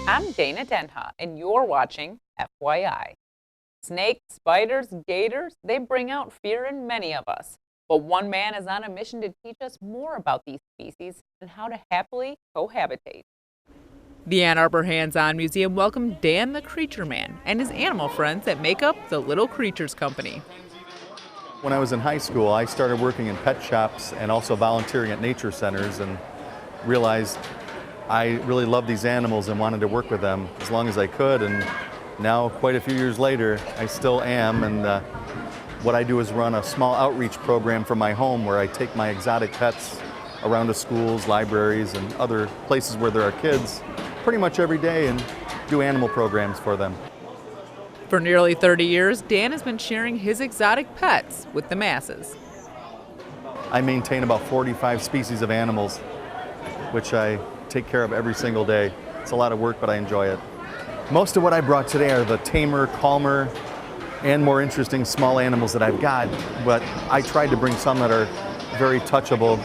I'm Dana Denha, and you're watching FYI. Snakes, spiders, gators, they bring out fear in many of us. But one man is on a mission to teach us more about these species and how to happily cohabitate. The Ann Arbor Hands-On Museum welcomed Dan the Creature Man and his animal friends that make up the Little Creatures Company. When I was in high school, I started working in pet shops and also volunteering at nature centers and realized I really loved these animals and wanted to work with them as long as I could. And now, quite a few years later, I still am. And what I do is run a small outreach program from my home where I take my exotic pets around to schools, libraries, and other places where there are kids pretty much every day and do animal programs for them. For nearly 30 years, Dan has been sharing his exotic pets with the masses. I maintain about 45 species of animals, which I take care of every single day. It's a lot of work, but I enjoy it. Most of what I brought today are the tamer, calmer, and more interesting small animals that I've got, but I tried to bring some that are very touchable,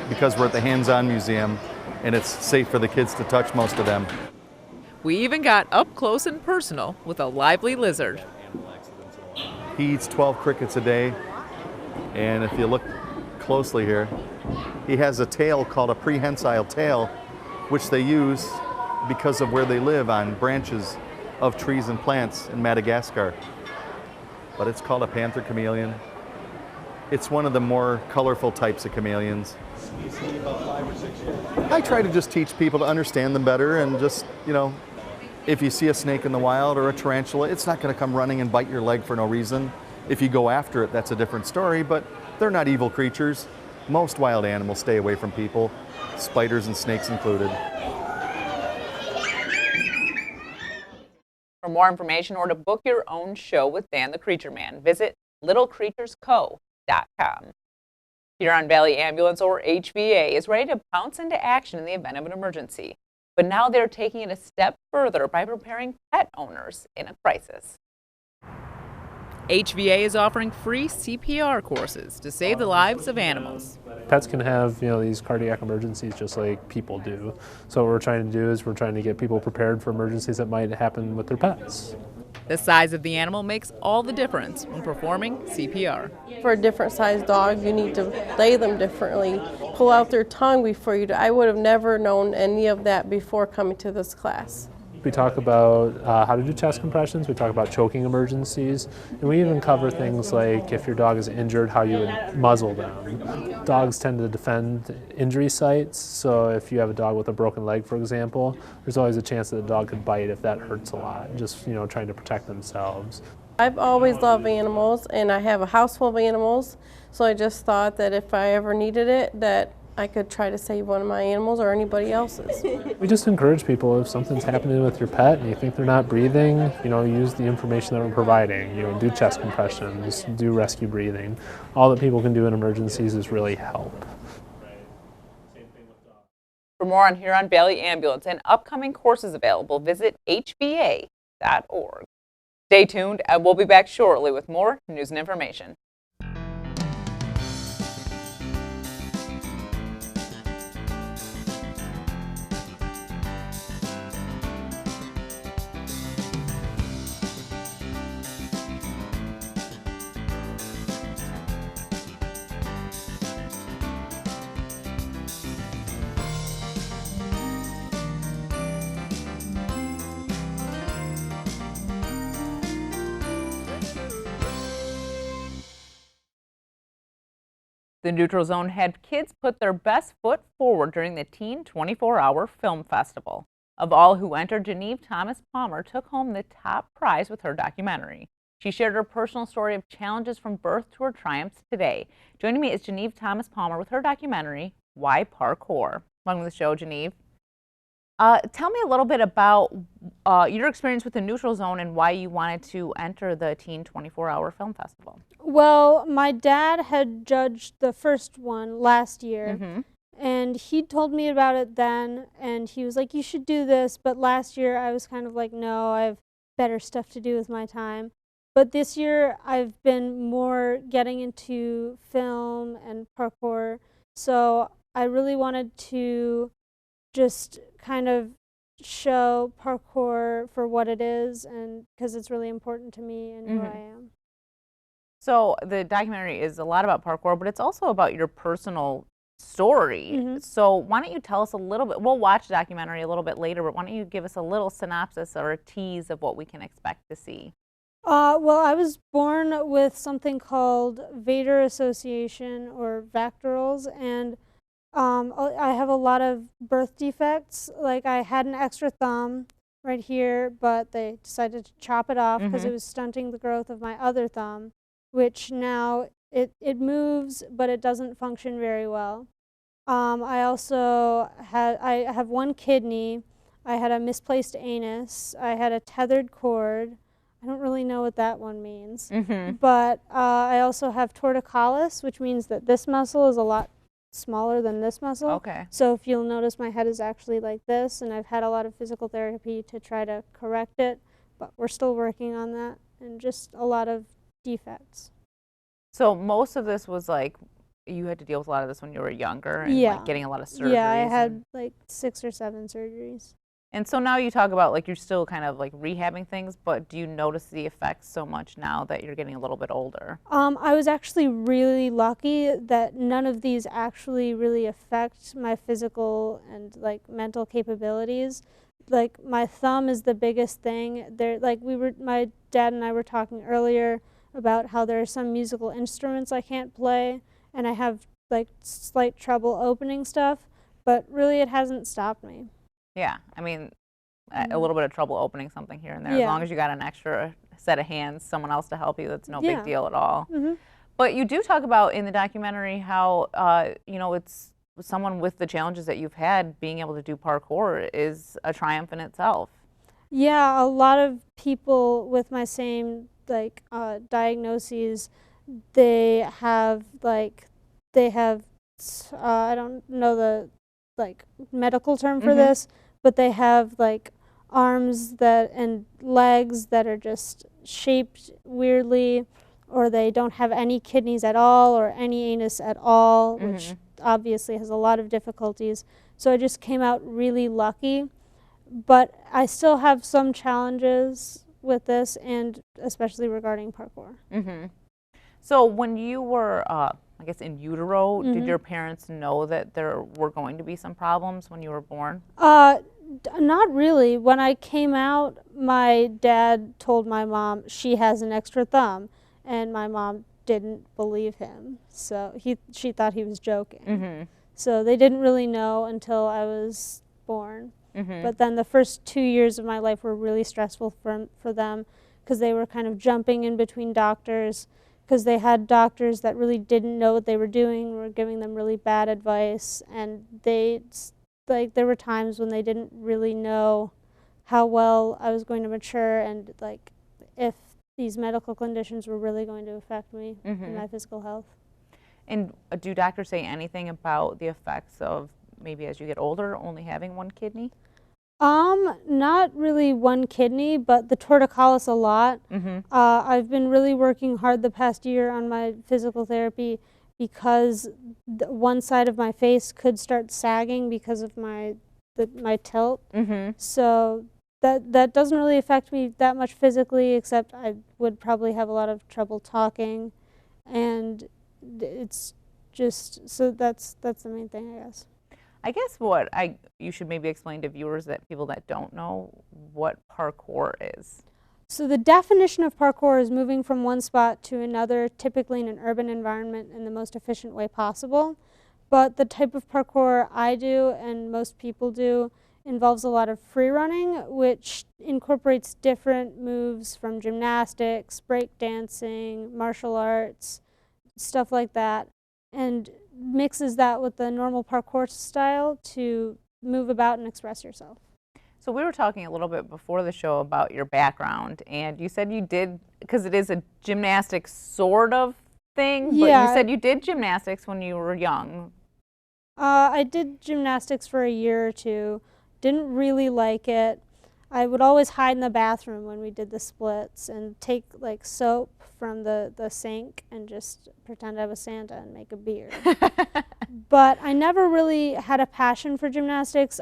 because we're at the Hands-On Museum and it's safe for the kids to touch most of them. We even got up close and personal with a lively lizard. He eats 12 crickets a day, and if you look closely here, he has a tail called a prehensile tail, which they use because of where they live on branches of trees and plants in Madagascar. But it's called a panther chameleon. It's one of the more colorful types of chameleons. I try to just teach people to understand them better and just, if you see a snake in the wild or a tarantula, it's not going to come running and bite your leg for no reason. If you go after it, that's a different story, but they're not evil creatures. Most wild animals stay away from people, spiders and snakes included. For more information or to book your own show with Dan the Creature Man, visit littlecreaturesco.com. Huron Valley Ambulance, or HVA, is ready to pounce into action in the event of an emergency. But now they're taking it a step further by preparing pet owners in a crisis. HVA is offering free CPR courses to save the lives of animals. Pets can have, these cardiac emergencies just like people do. So what we're trying to do is we're trying to get people prepared for emergencies that might happen with their pets. The size of the animal makes all the difference when performing CPR. For a different sized dog, you need to lay them differently, pull out their tongue before you do. I would have never known any of that before coming to this class. We talk about how to do chest compressions, we talk about choking emergencies, and we even cover things like if your dog is injured, how you would muzzle them. Dogs tend to defend injury sites, so if you have a dog with a broken leg, for example, there's always a chance that the dog could bite if that hurts a lot, just trying to protect themselves. I've always loved animals, and I have a house full of animals, so I just thought that if I ever needed it, that I could try to save one of my animals or anybody else's. We just encourage people, if something's happening with your pet and you think they're not breathing, use the information that we're providing. Do chest compressions, do rescue breathing. All that people can do in emergencies is really help. For more on Huron Valley Ambulance and upcoming courses available, visit hva.org. Stay tuned, and we'll be back shortly with more news and information. The Neutral Zone had kids put their best foot forward during the Teen 24-Hour Film Festival. Of all who entered, Geneve Palmer took home the top prize with her documentary. She shared her personal story of challenges from birth to her triumphs today. Joining me is Geneve Palmer with her documentary, Why Parkour? Welcome to the show, Geneve. Tell me a little bit about your experience with the Neutral Zone and why you wanted to enter the Teen 24-Hour Film Festival. Well, my dad had judged the first one last year, and he told me about it then, and he was like, you should do this, but last year I was kind of like, no, I have better stuff to do with my time. But this year I've been more getting into film and parkour, so I really wanted to just kind of show parkour for what it is, and because it's really important to me and who I am. So the documentary is a lot about parkour, but it's also about your personal story. So why don't you tell us a little bit? We'll watch the documentary a little bit later, but why don't you give us a little synopsis or a tease of what we can expect to see? Well, I was born with something called Vader Association or Vactorals, and I have a lot of birth defects. Like I had an extra thumb right here, but they decided to chop it off because it was stunting the growth of my other thumb, which now it moves, but it doesn't function very well. I also I have one kidney. I had a misplaced anus. I had a tethered cord. I don't really know what that one means. But I also have torticollis, which means that this muscle is a lot smaller than this muscle. Okay. So if you'll notice, my head is actually like this, and I've had a lot of physical therapy to try to correct it, but we're still working on that, and just a lot of defects. So most of this was like, you had to deal with a lot of this when you were younger and like getting a lot of surgeries. Yeah, I had like 6 or 7 surgeries. And so now you talk about like you're still kind of like rehabbing things, but do you notice the effects so much now that you're getting a little bit older? I was actually really lucky that none of these actually really affect my physical and like mental capabilities. Like my thumb is the biggest thing. My dad and I were talking earlier about how there are some musical instruments I can't play, and I have like slight trouble opening stuff, but really it hasn't stopped me. Yeah, I mean, a little bit of trouble opening something here and there. As long as you got an extra set of hands, someone else to help you, that's no big deal at all. But you do talk about in the documentary how, you know, it's someone with the challenges that you've had, being able to do parkour is a triumph in itself. Yeah, a lot of people with my same like diagnoses, they have I don't know the like medical term for this, but they have like arms and legs that are just shaped weirdly, or they don't have any kidneys at all or any anus at all, which obviously has a lot of difficulties. So I just came out really lucky, but I still have some challenges with this, and especially regarding parkour. So when you were, I guess, in utero, did your parents know that there were going to be some problems when you were born? Not really. When I came out, my dad told my mom she has an extra thumb, and my mom didn't believe him. So she thought he was joking. So they didn't really know until I was born. But then the first 2 years of my life were really stressful for them, because they were kind of jumping in between doctors, because they had doctors that really didn't know what they were doing, were giving them really bad advice, and there were times when they didn't really know how well I was going to mature, and like if these medical conditions were really going to affect me and my physical health. And do doctors say anything about the effects of maybe as you get older only having one kidney? Not really one kidney, but the torticollis a lot. I've been really working hard the past year on my physical therapy, because one side of my face could start sagging because of my tilt. So that doesn't really affect me that much physically, except I would probably have a lot of trouble talking, and it's just, so that's the main thing, I guess. I guess you should maybe explain to viewers, that people that don't know, what parkour is. So the definition of parkour is moving from one spot to another, typically in an urban environment, in the most efficient way possible. But the type of parkour I do and most people do involves a lot of free running, which incorporates different moves from gymnastics, breakdancing, martial arts, stuff like that, and mixes that with the normal parkour style to move about and express yourself. So we were talking a little bit before the show about your background, and you said you did, because it is a gymnastics sort of thing, but you said you did gymnastics when you were young. I did gymnastics for a year or two, didn't really like it. I would always hide in the bathroom when we did the splits and take like soap from the sink and just pretend I was Santa and make a beard. But I never really had a passion for gymnastics.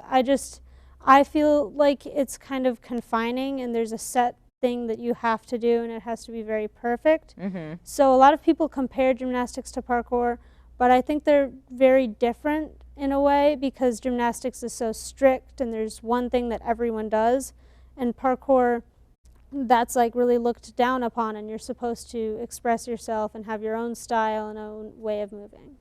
I feel like it's kind of confining and there's a set thing that you have to do and it has to be very perfect. So a lot of people compare gymnastics to parkour, but I think they're very different in a way because gymnastics is so strict and there's one thing that everyone does, and parkour, that's like really looked down upon and you're supposed to express yourself and have your own style and own way of moving.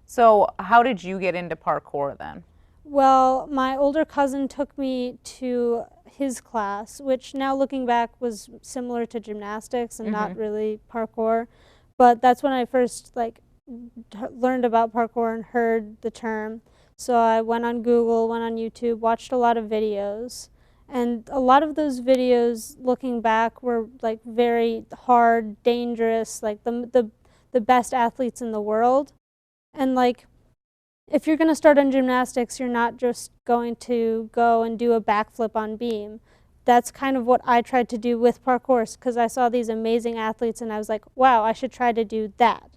So how did you get into parkour then? Well, my older cousin took me to his class, which now looking back was similar to gymnastics and not really parkour. But that's when I first learned about parkour and heard the term. So I went on Google, went on YouTube, watched a lot of videos. And a lot of those videos, looking back, were like very hard, dangerous, like the best athletes in the world. And like, if you're going to start on gymnastics, you're not just going to go and do a backflip on beam. That's kind of what I tried to do with parkour, because I saw these amazing athletes and I was like, wow, I should try to do that.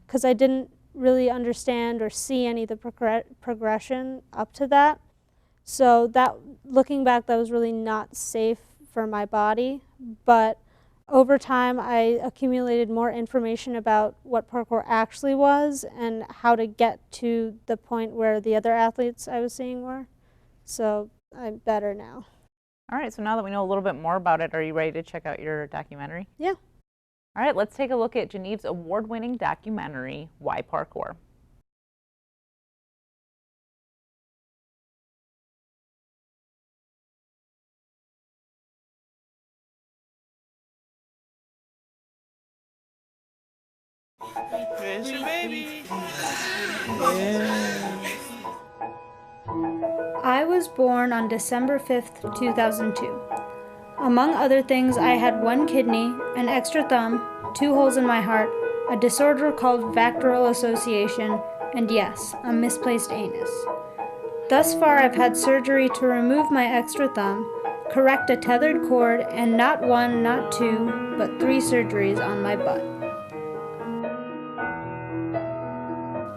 Because I didn't really understand or see any of the progression up to that. So that, looking back, that was really not safe for my body. But over time, I accumulated more information about what parkour actually was and how to get to the point where the other athletes I was seeing were. So I'm better now. All right, so now that we know a little bit more about it, are you ready to check out your documentary? Yeah. All right, let's take a look at Geneve's award-winning documentary, Why Parkour? Where's your baby? I was born on December 5th, 2002. Among other things, I had one kidney, an extra thumb, 2 holes in my heart, a disorder called vacral association, and yes, a misplaced anus. Thus far, I've had surgery to remove my extra thumb, correct a tethered cord, and not 1, not 2, but 3 surgeries on my butt.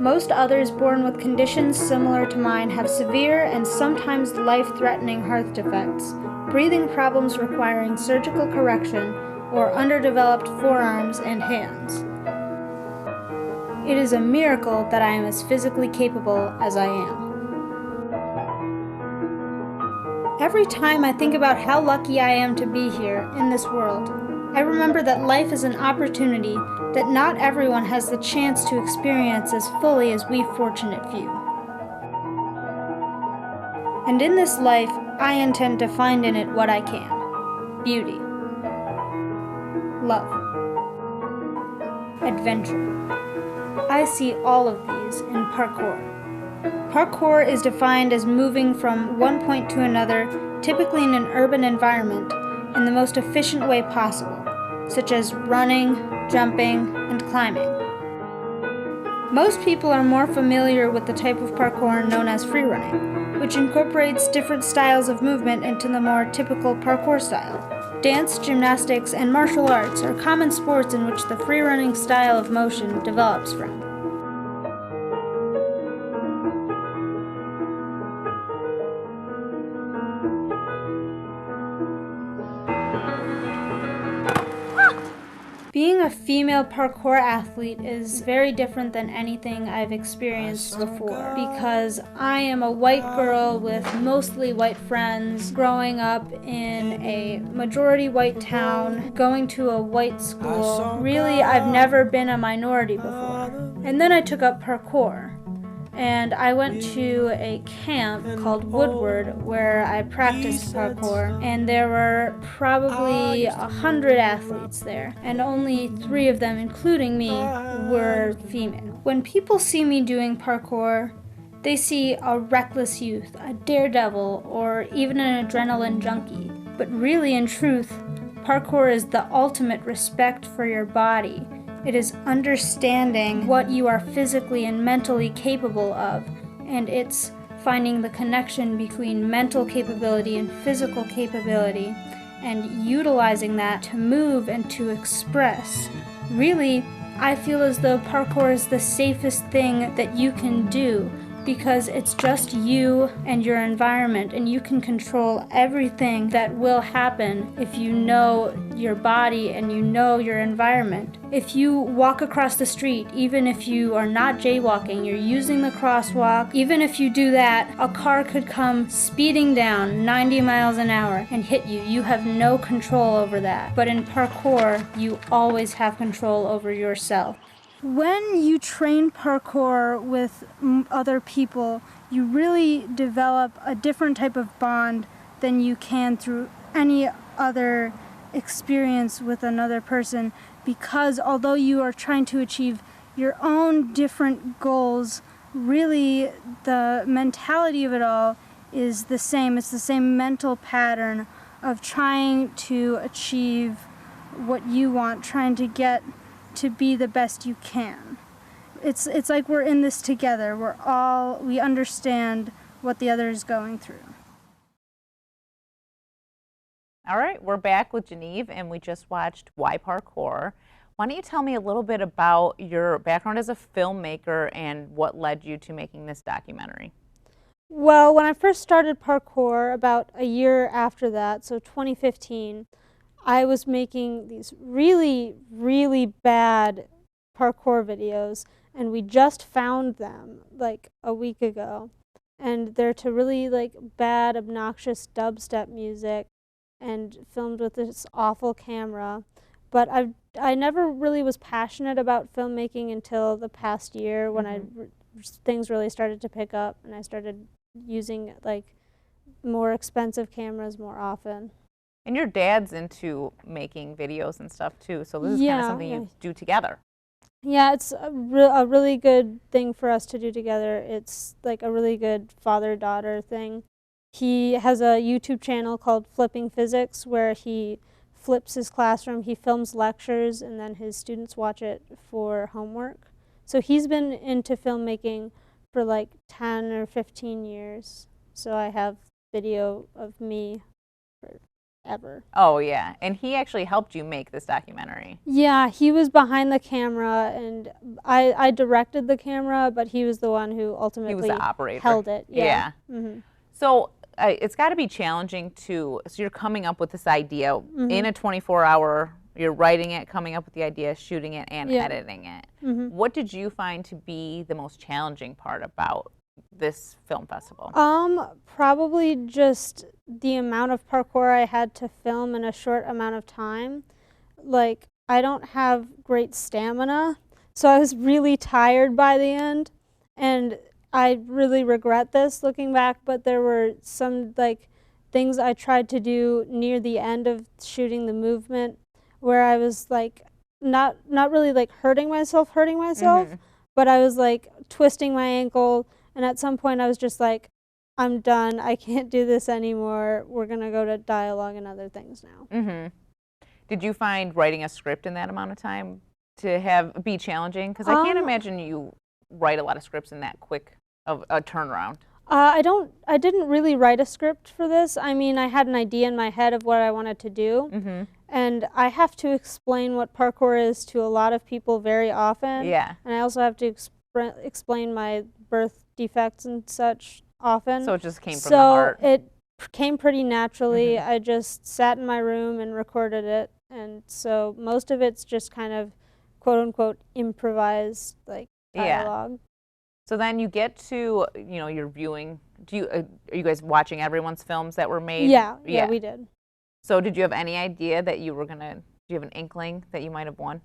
Most others born with conditions similar to mine have severe and sometimes life-threatening heart defects, breathing problems requiring surgical correction, or underdeveloped forearms and hands. It is a miracle that I am as physically capable as I am. Every time I think about how lucky I am to be here in this world, I remember that life is an opportunity that not everyone has the chance to experience as fully as we fortunate few. And in this life, I intend to find in it what I can. Beauty. Love. Adventure. I see all of these in parkour. Parkour is defined as moving from one point to another, typically in an urban environment, in the most efficient way possible, such as running, jumping, and climbing. Most people are more familiar with the type of parkour known as freerunning, which incorporates different styles of movement into the more typical parkour style. Dance, gymnastics, and martial arts are common sports in which the freerunning style of motion develops from. Being a female parkour athlete is very different than anything I've experienced before, because I am a white girl with mostly white friends, growing up in a majority white town, going to a white school. Really, I've never been a minority before. And then I took up parkour. And I went to a camp called Woodward where I practiced parkour, and there were probably 100 athletes there, and only 3 of them, including me, were female. When people see me doing parkour, they see a reckless youth, a daredevil, or even an adrenaline junkie. But really, in truth, parkour is the ultimate respect for your body. It is understanding what you are physically and mentally capable of, and it's finding the connection between mental capability and physical capability, and utilizing that to move and to express. Really, I feel as though parkour is the safest thing that you can do, because it's just you and your environment, and you can control everything that will happen if you know your body and you know your environment. If you walk across the street, even if you are not jaywalking, you're using the crosswalk, even if you do that, a car could come speeding down 90 miles an hour and hit you. You have no control over that. But in parkour, you always have control over yourself. When you train parkour with other people, you really develop a different type of bond than you can through any other experience with another person, because although you are trying to achieve your own different goals, really the mentality of it all is the same. It's the same mental pattern of trying to achieve what you want, trying to get to be the best you can. It's like we're in this together. We understand what the other is going through. All right, we're back with Geneve, and we just watched Why Parkour. Why don't you tell me a little bit about your background as a filmmaker and what led you to making this documentary? Well, when I first started parkour, about a year after that, so 2015, I was making these really, really bad parkour videos, and we just found them like a week ago. And they're to really like bad, obnoxious dubstep music and filmed with this awful camera. But I never really was passionate about filmmaking until the past year when things really started to pick up and I started using like more expensive cameras more often. And your dad's into making videos and stuff too, so this is kind of something you do together. Yeah, it's a really good thing for us to do together. It's like a really good father-daughter thing. He has a YouTube channel called Flipping Physics where he flips his classroom, he films lectures, and then his students watch it for homework. So he's been into filmmaking for like 10 or 15 years. So I have video of me forever. Oh yeah, and he actually helped you make this documentary. Yeah, he was behind the camera, and I directed the camera, but he was the one who ultimately He was the operator. held it. Yeah. So it's got to be challenging so you're coming up with this idea in a 24-hour, you're writing it, coming up with the idea, shooting it, and editing it. What did you find to be the most challenging part about this film festival? Probably just the amount of parkour I had to film in a short amount of time. Like, I don't have great stamina, so I was really tired by the end, and I really regret this looking back, but there were some like things I tried to do near the end of shooting the movement where I was like not really like hurting myself, but I was like twisting my ankle, and at some point I was just like, I'm done, I can't do this anymore, we're gonna go to dialogue and other things now. Did you find writing a script in that amount of time to be challenging? Because I can't imagine you write a lot of scripts in that quick of a turnaround. I didn't really write a script for this. I mean, I had an idea in my head of what I wanted to do, and I have to explain what parkour is to a lot of people very often. Yeah. And I also have to explain my birth defects and such often. So it just came from the heart. So it came pretty naturally. I just sat in my room and recorded it, and so most of it's just kind of quote unquote improvised like dialogue. So then you get to, you're viewing. Are you guys watching everyone's films that were made? Yeah, we did. So did you have any idea that you were do you have an inkling that you might have won?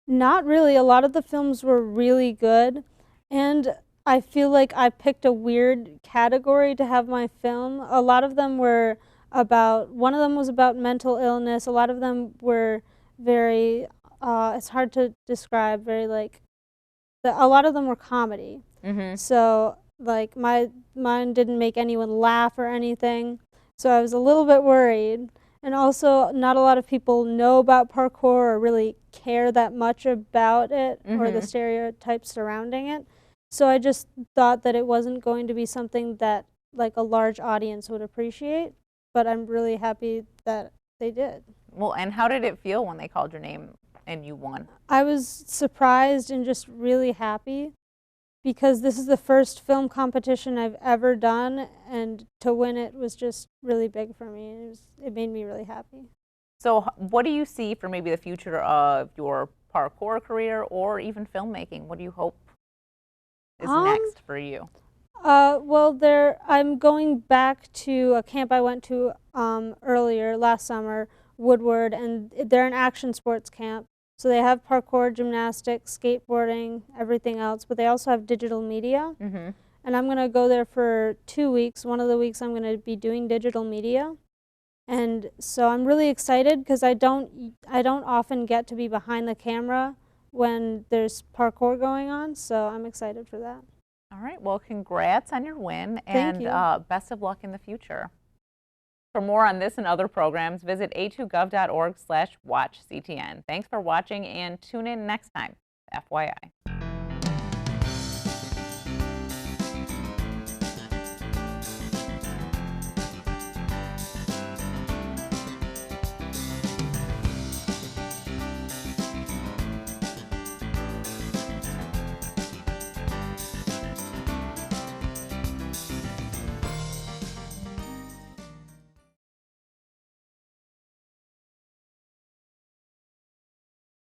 Not really. A lot of the films were really good, and I feel like I picked a weird category to have my film. A lot of them were one of them was about mental illness. A lot of them were very, it's hard to describe, very like, a lot of them were comedy. So like mine didn't make anyone laugh or anything, so I was a little bit worried. And also not a lot of people know about parkour or really care that much about it or the stereotypes surrounding it. So I just thought that it wasn't going to be something that like a large audience would appreciate, but I'm really happy that they did. Well, and how did it feel when they called your name and you won? I was surprised and just really happy. because this is the first film competition I've ever done, and to win it was just really big for me. It made me really happy. So what do you see for maybe the future of your parkour career or even filmmaking? What do you hope is next for you? Well, I'm going back to a camp I went to earlier last summer, Woodward, and they're an action sports camp. So they have parkour, gymnastics, skateboarding, everything else, but they also have digital media. Mm-hmm. And I'm going to go there for 2 weeks. One of the weeks I'm going to be doing digital media. And so I'm really excited because I don't often get to be behind the camera when there's parkour going on, so I'm excited for that. All right, well, congrats on your win, Thank and you. best of luck in the future. For more on this and other programs, visit a2gov.org/watchctn. Thanks for watching, and tune in next time, FYI.